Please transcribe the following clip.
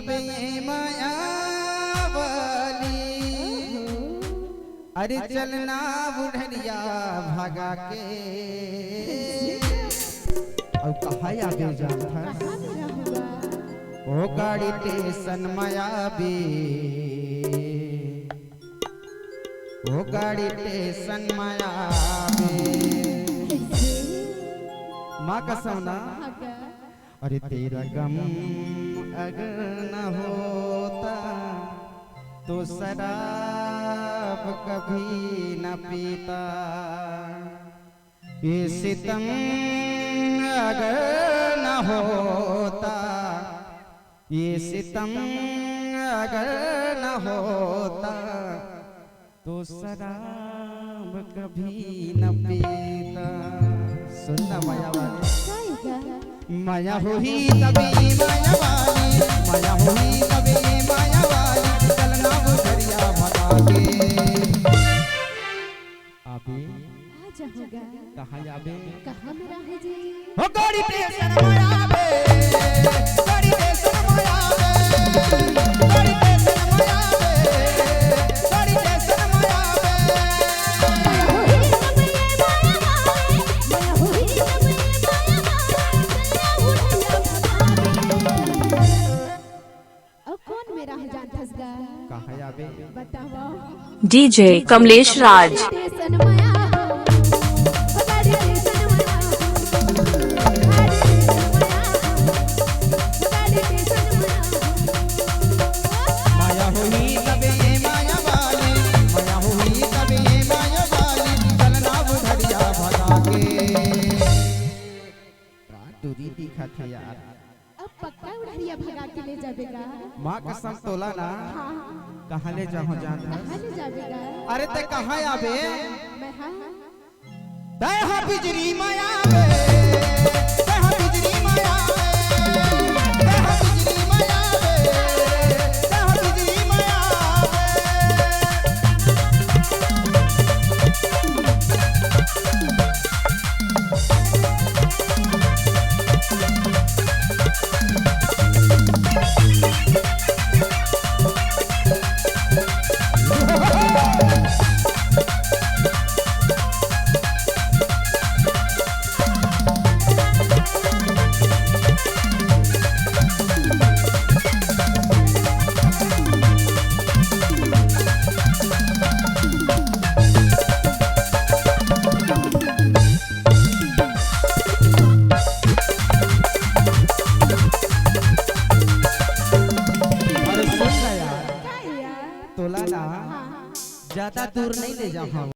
तबे माया वाली। अरे चलना बुढ़निया भगा के और कहा आगे जाता ओ गाड़ी टेशन माया बे ओ गाड़ी टेशन माया बे। माँ कसम ना अरे तेरा गम अगर न होता तो शराब कभी न पीता। ये सितम अगर न होता ये सितम अगर न होता तो शराब कभी न पीता। सुनना माया वाली माया हुई तभी माया वाली माया हुई तभी माया वाली। चलना बुढ़िया भगा के आबे आजा होगा कहाँ आबे कहाँ मेरा है जी हो गाड़ी टेशन माया बे गाड़ी टेशन माया बे गाड़ी टेशन माया बे गाड़ी टेशन माया बे। कहाँ आबे डीजे कमलेश राज। माया हुई तबे माया वाली माया हुई तबे माया वाली। चलना बुढ़िया भगा के दूरी दिखा था यार। अब पक्का उड़िया भगा के ले जाबेगा। माँ कसम तोला ना कहाँ ले जाऊँ जाता कहाँ ले जाबेगा अरे ते कहाँ आबे मैं हाँ दहा बिजली माया बे दहा बिजली माया बे दहा बिजली माया बे दहा बिजली माया तोला ना ज्यादा दूर नहीं ले जाऊँ।